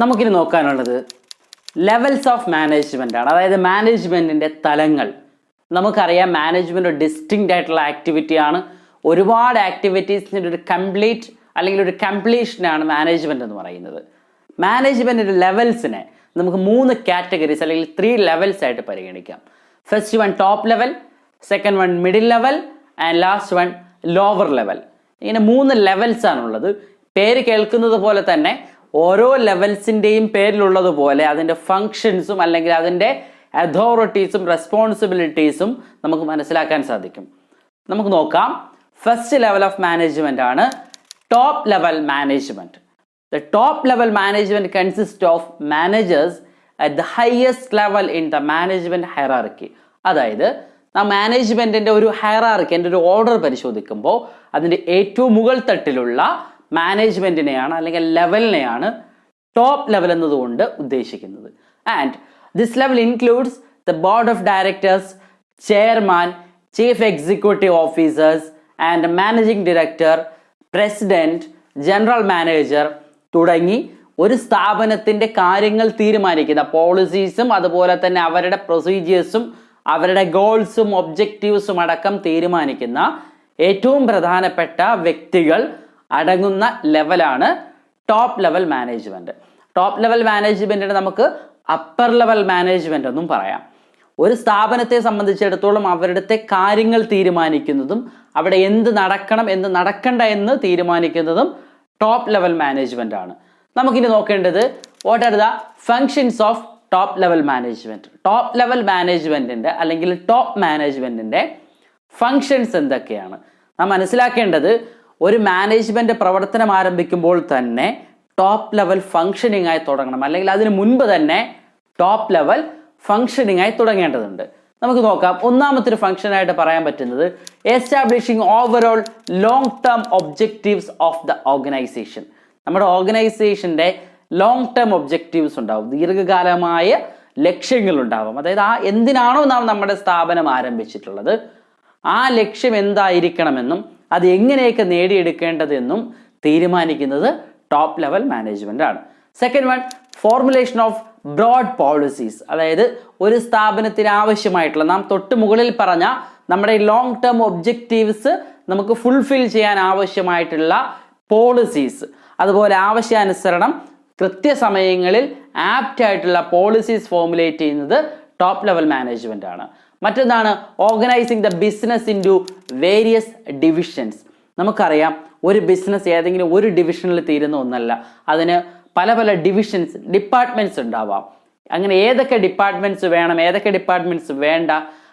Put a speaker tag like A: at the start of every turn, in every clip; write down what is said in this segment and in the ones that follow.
A: നമുക്കിനി നോക്കാനുള്ളത് levels of management ആണ്. അതായത് മാനേജ്മെൻറ്റിൻ്റെ തലങ്ങൾ. നമുക്കറിയാം മാനേജ്മെൻറ്റ് ഒരു ഡിസ്റ്റിങ്ക്റ്റ് ആയിട്ടുള്ള ആക്ടിവിറ്റിയാണ്. ഒരുപാട് ആക്ടിവിറ്റീസിൻ്റെ ഒരു കംപ്ലീറ്റ് അല്ലെങ്കിൽ ഒരു കംപ്ലീഷനാണ് മാനേജ്മെൻറ്റ് എന്ന് പറയുന്നത്. മാനേജ്മെൻറ്റിൻ്റെ ലെവൽസിനെ നമുക്ക് 3 കാറ്റഗറീസ് അല്ലെങ്കിൽ 3 ലെവൽസ് ആയിട്ട് പരിഗണിക്കാം. First one top level, second one middle level and last one lower level. ഇങ്ങനെ 3 ലെവൽസ് ആണുള്ളത്. പേര് കേൾക്കുന്നത് പോലെ തന്നെ ഓരോ ലെവൽസിൻ്റെയും പേരിലുള്ളതുപോലെ അതിൻ്റെ ഫങ്ഷൻസും അല്ലെങ്കിൽ അതിൻ്റെ അതോറിറ്റീസും റെസ്പോൺസിബിലിറ്റീസും നമുക്ക് മനസ്സിലാക്കാൻ സാധിക്കും. നമുക്ക് നോക്കാം. ഫസ്റ്റ് ലെവൽ ഓഫ് മാനേജ്മെൻ്റ് ആണ് top level management. The top level management consists of managers at the highest level in the management hierarchy. അതായത് മാനേജ്മെൻറ്റിൻ്റെ ഒരു ഹയറാർക്കി, എൻ്റെ ഒരു ഓർഡർ പരിശോധിക്കുമ്പോൾ അതിൻ്റെ ഏറ്റവും മുകൾ തട്ടിലുള്ള മാനേജ്മെൻറ്റിനെയാണ് അല്ലെങ്കിൽ ലെവലിനെയാണ് ടോപ്പ് ലെവൽ എന്നതുകൊണ്ട് ഉദ്ദേശിക്കുന്നത്. And this level includes the board of directors, chairman, chief executive officers and managing director, president, general manager തുടങ്ങി ഒരു സ്ഥാപനത്തിൻ്റെ കാര്യങ്ങൾ തീരുമാനിക്കുന്ന പോളിസീസും അതുപോലെ തന്നെ അവരുടെ പ്രൊസീജിയേഴ്സും അവരുടെ ഗോൾസും ഒബ്ജക്റ്റീവ്സും അടക്കം തീരുമാനിക്കുന്ന ഏറ്റവും പ്രധാനപ്പെട്ട വ്യക്തികൾ അടങ്ങുന്ന ലെവലാണ് top level management. Top level മാനേജ്മെൻറ്റിന് നമുക്ക് അപ്പർ ലെവൽ മാനേജ്മെൻറ്റ് എന്നും പറയാം. ഒരു സ്ഥാപനത്തെ സംബന്ധിച്ചിടത്തോളം അവരുടെ കാര്യങ്ങൾ തീരുമാനിക്കുന്നതും അവിടെ എന്ത് നടക്കണം എന്ത് നടക്കണ്ട എന്ന് തീരുമാനിക്കുന്നതും ടോപ്പ് ലെവൽ മാനേജ്മെൻ്റ് ആണ്. നമുക്കിനി നോക്കേണ്ടത് what are the functions of top level management. Top level മാനേജ്മെൻറ്റിൻ്റെ അല്ലെങ്കിൽ ടോപ്പ് മാനേജ്മെൻറ്റിൻ്റെ ഫങ്ഷൻസ് എന്തൊക്കെയാണ്? നാം മനസ്സിലാക്കേണ്ടത് ഒരു മാനേജ്മെൻറ്റ് പ്രവർത്തനം ആരംഭിക്കുമ്പോൾ തന്നെ ടോപ്പ് ലെവൽ ഫങ്ഷനിങ് ആയി തുടങ്ങണം, അല്ലെങ്കിൽ അതിന് മുൻപ് തന്നെ ടോപ്പ് ലെവൽ ഫങ്ഷനിങ് ആയി തുടങ്ങേണ്ടതുണ്ട്. നമുക്ക് നോക്കാം. ഒന്നാമത്തെ ഒരു ഫംഗ്ഷനായിട്ട് പറയാൻ പറ്റുന്നത് establishing overall long term objectives of the organisation. നമ്മുടെ ഓർഗനൈസേഷൻ്റെ ലോങ് ടേം ഒബ്ജക്റ്റീവ്സ് ഉണ്ടാവും, ദീർഘകാലമായ ലക്ഷ്യങ്ങളുണ്ടാവും. അതായത് എന്തിനാണോ നാം നമ്മുടെ സ്ഥാപനം ആരംഭിച്ചിട്ടുള്ളത് ആ ലക്ഷ്യം എന്തായിരിക്കണമെന്നും അത് എങ്ങനെയൊക്കെ നേടിയെടുക്കേണ്ടതെന്നും തീരുമാനിക്കുന്നത് ടോപ്പ് ലെവൽ മാനേജ്മെൻ്റ് ആണ്. Second one formulation of broad policies. അതായത് ഒരു സ്ഥാപനത്തിന് ആവശ്യമായിട്ടുള്ള നാം തൊട്ട് മുകളിൽ പറഞ്ഞ നമ്മുടെ ലോങ് ടേം ഒബ്ജക്റ്റീവ്സ് നമുക്ക് ഫുൾഫിൽ ചെയ്യാൻ ആവശ്യമായിട്ടുള്ള പോളിസീസ്, അതുപോലെ ആവശ്യാനുസരണം കൃത്യസമയങ്ങളിൽ ആപ്റ്റ് ആയിട്ടുള്ള പോളിസീസ് ഫോർമുലേറ്റ് ചെയ്യുന്നത് ടോപ്പ് ലെവൽ മാനേജ്മെൻ്റ് ആണ്. മറ്റൊന്നാണ് organising the business into various divisions. നമുക്കറിയാം ഒരു ബിസിനസ് ഏതെങ്കിലും ഒരു ഡിവിഷനിൽ തീരുന്ന ഒന്നല്ല, അതിന് പല പല ഡിവിഷൻസ് ഡിപ്പാർട്ട്മെൻറ്റ്സ് ഉണ്ടാവാം. അങ്ങനെ ഏതൊക്കെ ഡിപ്പാർട്ട്മെൻറ്റ്സ് വേണം ഏതൊക്കെ ഡിപ്പാർട്ട്മെൻറ്റ്സ് വേണ്ട,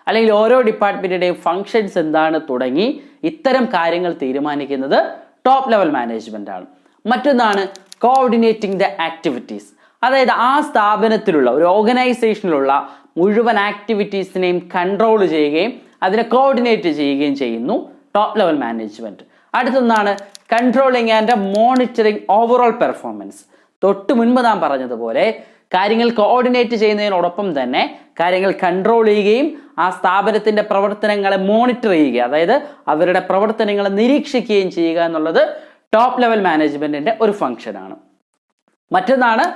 A: അല്ലെങ്കിൽ ഓരോ ഡിപ്പാർട്ട്മെൻറ്റിൻ്റെയും ഫങ്ഷൻസ് എന്താണ് തുടങ്ങി ഇത്തരം കാര്യങ്ങൾ തീരുമാനിക്കുന്നത് ടോപ്പ് ലെവൽ മാനേജ്മെൻ്റ് ആണ്. മറ്റൊന്നാണ് കോർഡിനേറ്റിംഗ് ദ ആക്ടിവിറ്റീസ്. അതായത് ആ സ്ഥാപനത്തിലുള്ള ഒരു ഓർഗനൈസേഷനിലുള്ള മുഴുവൻ ആക്ടിവിറ്റീസിനെയും കൺട്രോൾ ചെയ്യുകയും അതിനെ കോർഡിനേറ്റ് ചെയ്യുകയും ചെയ്യുന്നു ടോപ്പ് ലെവൽ മാനേജ്മെൻറ്റ്. അടുത്തൊന്നാണ് controlling and monitoring overall performance. തൊട്ട് മുൻപ് നാം പറഞ്ഞതുപോലെ കാര്യങ്ങൾ കോർഡിനേറ്റ് ചെയ്യുന്നതിനോടൊപ്പം തന്നെ കാര്യങ്ങൾ കൺട്രോൾ ചെയ്യുകയും ആ സ്ഥാപനത്തിൻ്റെ പ്രവർത്തനങ്ങളെ മോണിറ്റർ ചെയ്യുക, അതായത് അവരുടെ പ്രവർത്തനങ്ങളെ നിരീക്ഷിക്കുകയും ചെയ്യുക എന്നുള്ളത് ടോപ്പ് ലെവൽ മാനേജ്മെൻറ്റിൻ്റെ ഒരു ഫംഗ്ഷനാണ്. മറ്റൊന്നാണ്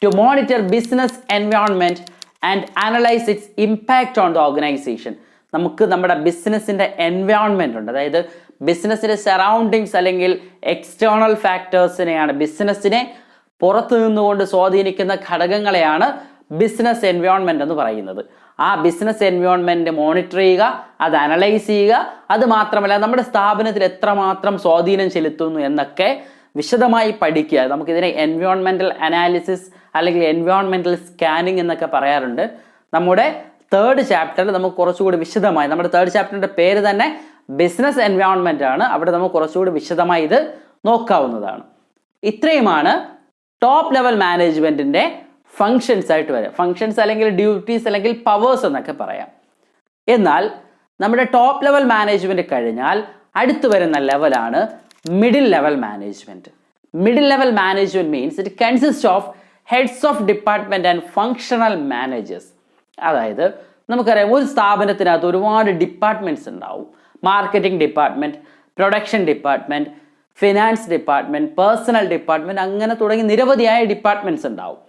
A: to monitor business environment and analyse its impact on the organisation. നമുക്ക് നമ്മുടെ ബിസിനസ്സിൻ്റെ എൻവയോൺമെൻറ്റ് ഉണ്ട്, അതായത് ബിസിനസ്സിൻ്റെ സറൗണ്ടിങ്സ് അല്ലെങ്കിൽ എക്സ്റ്റേണൽ ഫാക്ടേഴ്സിനെയാണ്, ബിസിനസ്സിനെ പുറത്തു നിന്നുകൊണ്ട് സ്വാധീനിക്കുന്ന ഘടകങ്ങളെയാണ് ബിസിനസ് എൻവയോൺമെൻറ്റ് എന്ന് പറയുന്നത്. ആ ബിസിനസ് എൻവയോൺമെൻറ്റ് മോണിറ്റർ ചെയ്യുക, അത് അനലൈസ് ചെയ്യുക, അത് മാത്രമല്ല നമ്മുടെ സ്ഥാപനത്തിൽ എത്രമാത്രം സ്വാധീനം ചെലുത്തുന്നു എന്നൊക്കെ വിശദമായി പഠിക്കുക. നമുക്കിതിനെ എൻവയോൺമെൻറ്റൽ അനാലിസിസ് അല്ലെങ്കിൽ എൻവയോൺമെൻറ്റൽ സ്കാനിങ് എന്നൊക്കെ പറയാറുണ്ട്. നമ്മുടെ 3rd ചാപ്റ്ററിൽ നമുക്ക് കുറച്ചുകൂടി വിശദമായി, നമ്മുടെ 3rd ചാപ്റ്ററിൻ്റെ പേര് തന്നെ ബിസിനസ് എൻവയോൺമെൻ്റ് ആണ്, അവിടെ നമുക്ക് കുറച്ചുകൂടി വിശദമായി ഇത് നോക്കാവുന്നതാണ്. ഇത്രയുമാണ് ടോപ്പ് ലെവൽ മാനേജ്മെൻറ്റിൻ്റെ ഫങ്ഷൻസ് ആയിട്ട് വരിക. ഫങ്ഷൻസ് അല്ലെങ്കിൽ ഡ്യൂട്ടീസ് അല്ലെങ്കിൽ പവേഴ്സ് എന്നൊക്കെ പറയാം. എന്നാൽ നമ്മുടെ ടോപ്പ് ലെവൽ മാനേജ്മെൻറ്റ് കഴിഞ്ഞാൽ അടുത്ത് വരുന്ന ലെവലാണ് middle level management. Middle level management means it consist of heads of department and functional managers. അതായത് നമുക്കറിയാം ഒരു സ്ഥാപനത്തിനകത്ത് ഒരുപാട് ഡിപ്പാർട്ട്മെൻറ്റ്സ് ഉണ്ടാവും. Marketing department, production department, finance department, personnel department, അങ്ങനെ തുടങ്ങി നിരവധിയായ ഡിപ്പാർട്ട്മെന്റ്സ് ഉണ്ടാവും.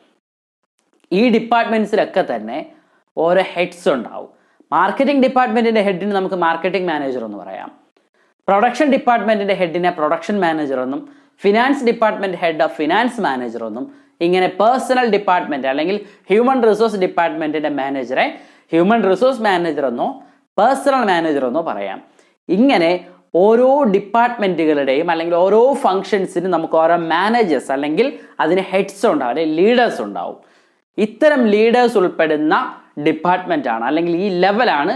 A: ഈ ഡിപ്പാർട്ട്മെന്റ്സിലൊക്കെ തന്നെ ഓരോ ഹെഡ്സ് ഉണ്ടാവും. മാർക്കറ്റിംഗ് ഡിപ്പാർട്ട്മെന്റിന്റെ ഹെഡിന് നമുക്ക് മാർക്കറ്റിംഗ് മാനേജർ എന്ന് പറയാം. പ്രൊഡക്ഷൻ ഡിപ്പാർട്ട്മെന്റിന്റെ ഹെഡിനെ പ്രൊഡക്ഷൻ മാനേജർ എന്നും, finance department head of finance manager എന്നും, ഇങ്ങനെ പേഴ്സണൽ ഡിപ്പാർട്ട്മെന്റ് അല്ലെങ്കിൽ ഹ്യൂമൻ റിസോഴ്സ് ഡിപ്പാർട്ട്മെന്റിന്റെ മാനേജറെ ഹ്യൂമൻ റിസോഴ്സ് മാനേജർ എന്നോ പേഴ്സണൽ മാനേജർ എന്നോ പറയാം. ഇങ്ങനെ ഓരോ ഡിപ്പാർട്ട്മെന്റുകളുടെയും അല്ലെങ്കിൽ ഓരോ ഫങ്ഷൻസിനും നമുക്ക് ഓരോ മാനേജേഴ്സ് അല്ലെങ്കിൽ അതിന് ഹെഡ്സ് ഉണ്ടാവും, അല്ലെങ്കിൽ ലീഡേഴ്സ് ഉണ്ടാവും. ഇത്തരം ലീഡേഴ്സ് ഉൾപ്പെടുന്ന ഡിപ്പാർട്ട്മെന്റ് ആണ് അല്ലെങ്കിൽ ഈ ലെവലാണ്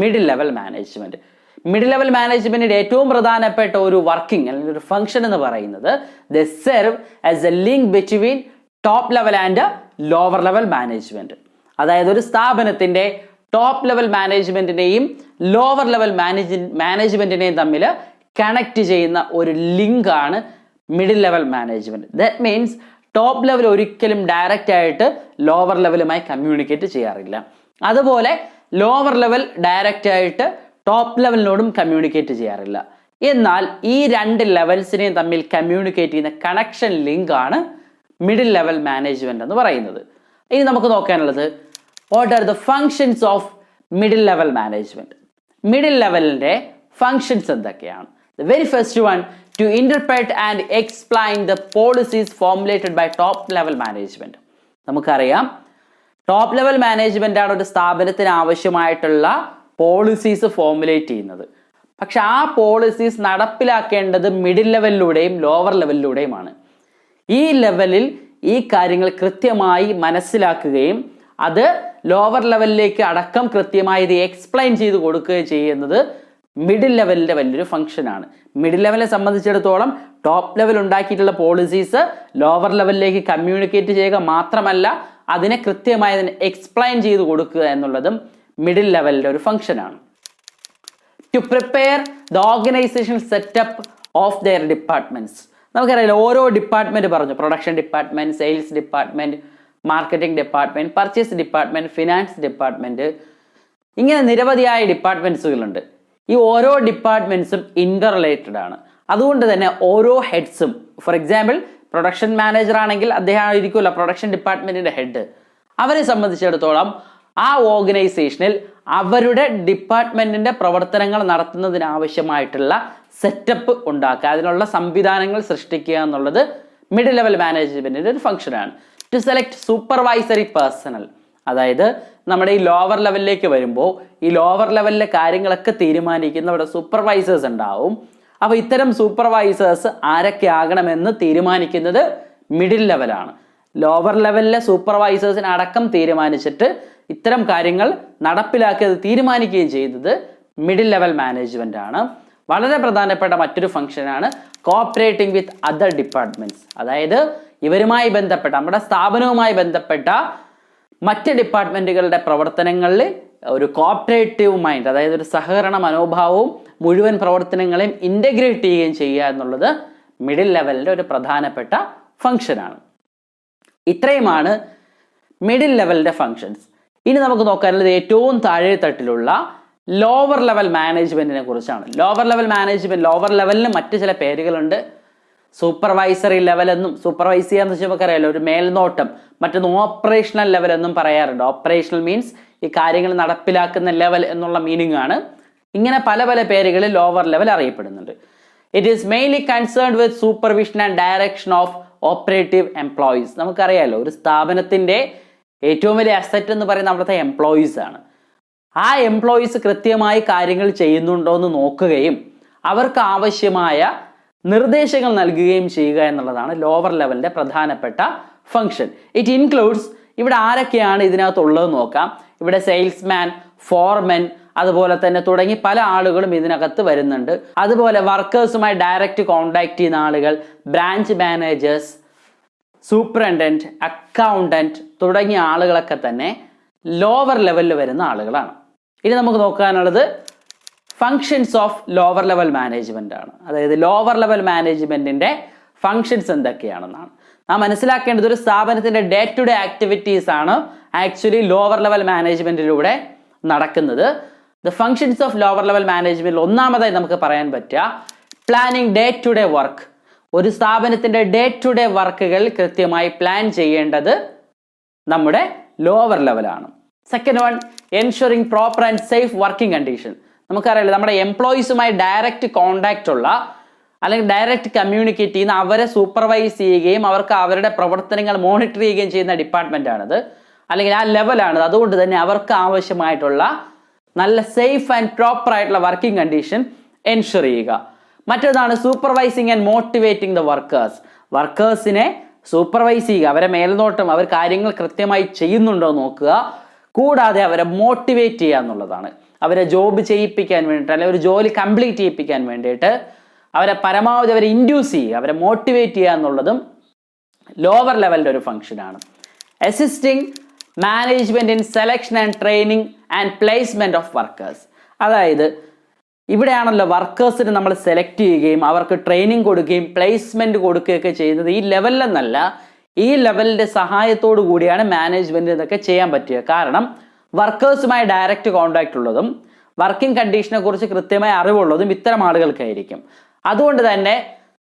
A: middle level management. Middle level മാനേജ്മെന്റിന്റെ ഏറ്റവും പ്രധാനപ്പെട്ട ഒരു വർക്കിംഗ് അല്ലെങ്കിൽ ഒരു ഫംഗ്ഷൻ എന്ന് പറയുന്നത് they serve as a link between top level and lower level management. അതായത് ഒരു സ്ഥാപനത്തിന്റെ ടോപ്പ് ലെവൽ മാനേജ്മെന്റിനെയും ലോവർ ലെവൽ മാനേജ്മെന്റിനെയും തമ്മിൽ കണക്ട് ചെയ്യുന്ന ഒരു ലിങ്ക് ആണ് middle level management. That means top level ഒരിക്കലും ഡയറക്റ്റ് ആയിട്ട് ലോവർ ലെവലുമായി കമ്മ്യൂണിക്കേറ്റ് ചെയ്യാറില്ല. അതുപോലെ ലോവർ ലെവൽ ഡയറക്റ്റ് ആയിട്ട് ടോപ്പ് ലെവലിനോടും കമ്മ്യൂണിക്കേറ്റ് ചെയ്യാറില്ല. എന്നാൽ ഈ രണ്ട് ലെവൽസിനെയും തമ്മിൽ കമ്മ്യൂണിക്കേറ്റ് ചെയ്യുന്ന കണക്ഷൻ ലിങ്ക് ആണ് മിഡിൽ ലെവൽ മാനേജ്മെന്റ് എന്ന് പറയുന്നത്. ഇനി നമുക്ക് നോക്കാനുള്ളത് what are the functions of middle level management. Middle ലെവലിന്റെ ഫങ്ഷൻസ് എന്തൊക്കെയാണ്? The very first one, to interpret and explain the policies formulated by top level management. നമുക്കറിയാം ടോപ്പ് ലെവൽ മാനേജ്മെന്റ് ആണ് ഒരു സ്ഥാപനത്തിന് ആവശ്യമായിട്ടുള്ള പോളിസീസ് ഫോർമുലേറ്റ് ചെയ്യുന്നത്. പക്ഷെ ആ പോളിസീസ് നടപ്പിലാക്കേണ്ടത് മിഡിൽ ലെവലിലൂടെയും ലോവർ ലെവലിലൂടെയുമാണ്. ഈ ലെവലിൽ ഈ കാര്യങ്ങൾ കൃത്യമായി മനസ്സിലാക്കുകയും അത് ലോവർ ലെവലിലേക്ക് അടക്കം കൃത്യമായി ഇത് എക്സ്പ്ലെയിൻ ചെയ്ത് കൊടുക്കുകയും ചെയ്യുന്നത് മിഡിൽ ലെവലിന്റെ വലിയൊരു ഫംഗ്ഷനാണ്. മിഡിൽ ലെവലിനെ സംബന്ധിച്ചിടത്തോളം ടോപ്പ് ലെവൽ ഉണ്ടാക്കിയിട്ടുള്ള പോളിസീസ് ലോവർ ലെവലിലേക്ക് കമ്മ്യൂണിക്കേറ്റ് ചെയ്യുക മാത്രമല്ല അതിനെ കൃത്യമായി അതിനെ എക്സ്പ്ലെയിൻ ചെയ്ത് കൊടുക്കുക എന്നുള്ളതും മിഡിൽ ലെവലിന്റെ ഒരു ഫംഗ്ഷനാണ്. To prepare the organisation setup of their departments. നമുക്കറിയാലോ ഓരോ ഡിപ്പാർട്ട്മെന്റ് പറഞ്ഞു, production department, sales department, marketing department, purchase department, finance department, ഇങ്ങനെ നിരവധിയായ ഡിപ്പാർട്ട്മെന്റ്സുകളുണ്ട്. ഈ ഓരോ ഡിപ്പാർട്ട്മെന്റ്സും ഇന്റർ റിലേറ്റഡ് ആണ്. അതുകൊണ്ട് തന്നെ ഓരോ ഹെഡ്സും, ഫോർ എക്സാമ്പിൾ പ്രൊഡക്ഷൻ മാനേജർ ആണെങ്കിൽ അദ്ദേഹം ആയിരിക്കുമല്ലോ പ്രൊഡക്ഷൻ ഡിപ്പാർട്ട്മെന്റിന്റെ ഹെഡ്. അവരെ സംബന്ധിച്ചിടത്തോളം ആ ഓർഗനൈസേഷനിൽ അവരുടെ ഡിപ്പാർട്ട്മെന്റിന്റെ പ്രവർത്തനങ്ങൾ നടത്തുന്നതിന് ആവശ്യമായിട്ടുള്ള സെറ്റപ്പ് ഉണ്ടാക്കുക, അതിനുള്ള സംവിധാനങ്ങൾ സൃഷ്ടിക്കുക എന്നുള്ളത് മിഡിൽ ലെവൽ മാനേജ്മെന്റിന്റെ ഒരു ഫംഗ്ഷനാണ്. ടു സെലക്ട് സൂപ്പർവൈസറി പേഴ്സണൽ, അതായത് നമ്മുടെ ഈ ലോവർ ലെവലിലേക്ക് വരുമ്പോൾ ഈ ലോവർ ലെവലിലെ കാര്യങ്ങളൊക്കെ തീരുമാനിക്കുന്ന അവിടെ സൂപ്പർവൈസേഴ്സ് ഉണ്ടാവും. അപ്പോൾ ഇത്തരം സൂപ്പർവൈസേഴ്സ് ആരൊക്കെ ആകണമെന്ന് തീരുമാനിക്കുന്നത് മിഡിൽ ലെവലാണ്. ലോവർ ലെവലിലെ സൂപ്പർവൈസേഴ്സിനെ അടക്കം തീരുമാനിച്ചിട്ട് ഇത്തരം കാര്യങ്ങൾ നടപ്പിലാക്കിയത് തീരുമാനിക്കുകയും ചെയ്യുന്നത് മിഡിൽ ലെവൽ മാനേജ്മെന്റ് ആണ്. വളരെ പ്രധാനപ്പെട്ട മറ്റൊരു ഫംഗ്ഷനാണ് കോഓപ്പറേറ്റിംഗ് വിത്ത് അതർ ഡിപ്പാർട്ട്മെന്റ്സ്. അതായത് ഇവരുമായി ബന്ധപ്പെട്ട നമ്മുടെ സ്ഥാപനവുമായി ബന്ധപ്പെട്ട മറ്റ് ഡിപ്പാർട്ട്മെന്റുകളുടെ പ്രവർത്തനങ്ങളിൽ ഒരു കോഓപ്പറേറ്റീവ് മൈൻഡ്, അതായത് ഒരു സഹകരണ മനോഭാവവും മുഴുവൻ പ്രവർത്തനങ്ങളെയും ഇൻ്റഗ്രേറ്റ് ചെയ്യുകയും ചെയ്യുക എന്നുള്ളത് മിഡിൽ ലെവലിൻ്റെ ഒരു പ്രധാനപ്പെട്ട ഫംഗ്ഷനാണ്. ഇത്രയുമാണ് മിഡിൽ ലെവലിൻ്റെ ഫങ്ഷൻസ്. ഇനി നമുക്ക് നോക്കാനുള്ളത് ഏറ്റവും താഴെ തട്ടിലുള്ള ലോവർ ലെവൽ മാനേജ്മെന്റിനെ കുറിച്ചാണ്. ലോവർ ലെവൽ മാനേജ്മെന്റ്, ലോവർ ലെവലിന് മറ്റു ചില പേരുകളുണ്ട്. സൂപ്പർവൈസറി ലെവൽ എന്നും, സൂപ്പർവൈസ് ചെയ്യാന്ന് വെച്ചാൽ നമുക്ക് അറിയാലോ ഒരു മേൽനോട്ടം, മറ്റൊന്ന് ഓപ്പറേഷണൽ ലെവൽ എന്നും പറയാറുണ്ട്. ഓപ്പറേഷണൽ മീൻസ് ഈ കാര്യങ്ങൾ നടപ്പിലാക്കുന്ന ലെവൽ എന്നുള്ള മീനിങ് ആണ്. ഇങ്ങനെ പല പല പേരുകളിൽ ലോവർ ലെവൽ അറിയപ്പെടുന്നുണ്ട്. It is mainly concerned with supervision and direction of operative employees. നമുക്കറിയാലോ ഒരു സ്ഥാപനത്തിന്റെ ഏറ്റവും വലിയ അസറ്റ് എന്ന് പറയുന്നത് അവിടുത്തെ എംപ്ലോയീസ് ആണ്. ആ എംപ്ലോയീസ് കൃത്യമായി കാര്യങ്ങൾ ചെയ്യുന്നുണ്ടോ എന്ന് നോക്കുകയും അവർക്ക് ആവശ്യമായ നിർദ്ദേശങ്ങൾ നൽകുകയും ചെയ്യുക എന്നുള്ളതാണ് ലോവർ ലെവലിന്റെ പ്രധാനപ്പെട്ട ഫംഗ്ഷൻ. ഇറ്റ് ഇൻക്ലൂഡ്സ്, ഇവിടെ ആരൊക്കെയാണ് ഇതിനകത്തുള്ളത് നോക്കാം. ഇവിടെ സെയിൽസ്മാൻ, ഫോർമെൻ, അതുപോലെ തന്നെ തുടങ്ങി പല ആളുകളും ഇതിനകത്ത് വരുന്നുണ്ട്. അതുപോലെ വർക്കേഴ്സുമായി ഡയറക്റ്റ് കോണ്ടാക്ട് ചെയ്യുന്ന ആളുകൾ, ബ്രാഞ്ച് മാനേജേഴ്സ്, സൂപ്രണ്ടന്റ്, അക്കൗണ്ടന്റ് തുടങ്ങിയ ആളുകളൊക്കെ തന്നെ ലോവർ ലെവലിൽ വരുന്ന ആളുകളാണ്. ഇനി നമുക്ക് നോക്കാനുള്ളത് functions of lower level management ആണ്. അതായത് ലോവർ ലെവൽ മാനേജ്മെന്റിന്റെ ഫങ്ഷൻസ് എന്തൊക്കെയാണെന്നാണ് നാം മനസ്സിലാക്കേണ്ടത്. ഒരു സ്ഥാപനത്തിന്റെ ഡേ ടു ഡേ ആക്ടിവിറ്റീസ് ആണ് ആക്ച്വലി ലോവർ ലെവൽ മാനേജ്മെന്റിലൂടെ നടക്കുന്നത്. The functions of lower level മാനേജ്മെന്റിൽ ഒന്നാമതായി നമുക്ക് പറയാൻ പറ്റുക planning day to day work. ഒരു സ്ഥാപനത്തിൻ്റെ ഡേ ടു ഡേ വർക്കുകൾ കൃത്യമായി പ്ലാൻ ചെയ്യേണ്ടത് നമ്മുടെ ലോവർ ലെവലാണ്. Second one, ensuring proper and safe working condition. നമുക്കറിയാലോ, നമ്മുടെ എംപ്ലോയീസുമായി ഡയറക്റ്റ് കോണ്ടാക്റ്റ് ഉള്ള അല്ലെങ്കിൽ ഡയറക്റ്റ് കമ്മ്യൂണിക്കേറ്റ് ചെയ്യുന്ന, അവരെ സൂപ്പർവൈസ് ചെയ്യുകയും അവർക്ക് അവരുടെ പ്രവർത്തനങ്ങൾ മോണിറ്റർ ചെയ്യുകയും ചെയ്യുന്ന ഡിപ്പാർട്ട്മെൻറ്റാണിത്, അല്ലെങ്കിൽ ആ ലെവലാണിത്. അതുകൊണ്ട് തന്നെ അവർക്ക് ആവശ്യമായിട്ടുള്ള നല്ല സേഫ് ആൻഡ് പ്രോപ്പർ ആയിട്ടുള്ള വർക്കിംഗ് കണ്ടീഷൻ എൻഷുർ ചെയ്യുക. മറ്റൊന്നാണ് supervising and motivating the workers. വർക്കേഴ്സിനെ സൂപ്പർവൈസ് ചെയ്യുക, അവരെ മേൽനോട്ടം, അവർ കാര്യങ്ങൾ കൃത്യമായി ചെയ്യുന്നുണ്ടോ നോക്കുക. കൂടാതെ അവരെ മോട്ടിവേറ്റ് ചെയ്യുക എന്നുള്ളതാണ്. അവരെ ജോബ് ചെയ്യിപ്പിക്കാൻ വേണ്ടിയിട്ട്, അല്ലെങ്കിൽ ഒരു ജോലി കംപ്ലീറ്റ് ചെയ്യിപ്പിക്കാൻ വേണ്ടിയിട്ട് അവരെ പരമാവധി അവരെ ഇൻഡ്യൂസ് ചെയ്യുക, അവരെ മോട്ടിവേറ്റ് ചെയ്യുക എന്നുള്ളതും ലോവർ ലെവലിൻ്റെ ഒരു ഫംഗ്ഷനാണ്. Assisting management in selection and training and placement of workers. അതായത് ഇവിടെയാണല്ലോ വർക്കേഴ്സിന് നമ്മൾ സെലക്ട് ചെയ്യുകയും അവർക്ക് ട്രെയിനിങ് കൊടുക്കുകയും പ്ലേസ്മെന്റ് കൊടുക്കുകയൊക്കെ ചെയ്യുന്നത്. ഈ ലെവലിലെന്നല്ല, ഈ ലെവലിന്റെ സഹായത്തോടു കൂടിയാണ് മാനേജ്മെന്റ് ഇതൊക്കെ ചെയ്യാൻ പറ്റുക. കാരണം വർക്കേഴ്സുമായി ഡയറക്റ്റ് കോണ്ടാക്ട് ഉള്ളതും വർക്കിംഗ് കണ്ടീഷനെ കുറിച്ച് കൃത്യമായ അറിവുള്ളതും ഇത്തരം ആളുകൾക്കായിരിക്കും. അതുകൊണ്ട് തന്നെ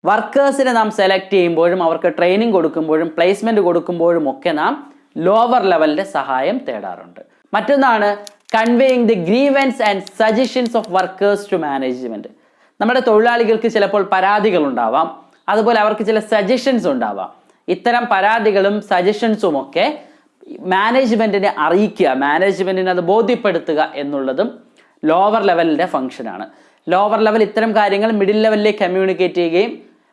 A: വർക്കേഴ്സിനെ നാം സെലക്ട് ചെയ്യുമ്പോഴും അവർക്ക് ട്രെയിനിങ് കൊടുക്കുമ്പോഴും പ്ലേസ്മെന്റ് കൊടുക്കുമ്പോഴും ഒക്കെ നാം ലോവർ ലെവലിന്റെ സഹായം തേടാറുണ്ട്. മറ്റൊന്നാണ് conveying the grievances and suggestions of workers to management. നമ്മുടെ തൊഴിലാളികൾക്ക് ചിലപ്പോൾ പരാതികൾ ഉണ്ടാവാം, അതുപോലെ അവർക്ക് ചില സജഷൻസ് ഉണ്ടാവാം. ഇത്തരം പരാതികളും സജഷൻസും ഒക്കെ മാനേജ്മെന്റിനെ അറിയിക്കുക, മാനേജ്മെന്റിനെ അത് ബോധ്യപ്പെടുത്തുക എന്നുള്ളതും ലോവർ ലെവലിന്റെ ഫംഗ്ഷനാണ്. ലോവർ ലെവൽ ഇത്തരം കാര്യങ്ങൾ മിഡിൽ ലെവലിലേക്ക് കമ്മ്യൂണിക്കേറ്റ് ചെയ്യുകയും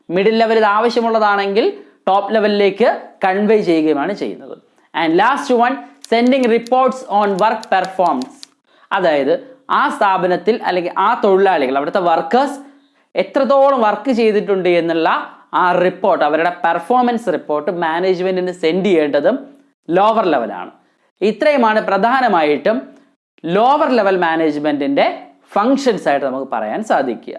A: മിഡിൽ ലെവലിൽ ആവശ്യമുള്ളതാണെങ്കിൽ ടോപ്പ് ലെവലിലേക്ക് കൺവേ ചെയ്യുകയുമാണ് ചെയ്യുന്നത്. And last one, sending reports on work performance. അതായത് ആ സ്ഥാപനത്തിൽ അല്ലെങ്കിൽ ആ തൊഴിലാളികൾ, അവിടുത്തെ വർക്കേഴ്സ് എത്രത്തോളം വർക്ക് ചെയ്തിട്ടുണ്ട് എന്നുള്ള ആ റിപ്പോർട്ട്, അവരുടെ പെർഫോമൻസ് റിപ്പോർട്ട് മാനേജ്മെന്റിന് സെൻഡ് ചെയ്യേണ്ടതും ലോവർ ലെവലാണ്. ഇത്രയുമാണ് പ്രധാനമായിട്ടും ലോവർ ലെവൽ മാനേജ്മെന്റിന്റെ ഫങ്ഷൻസ് ആയിട്ട് നമുക്ക് പറയാൻ സാധിക്കുക.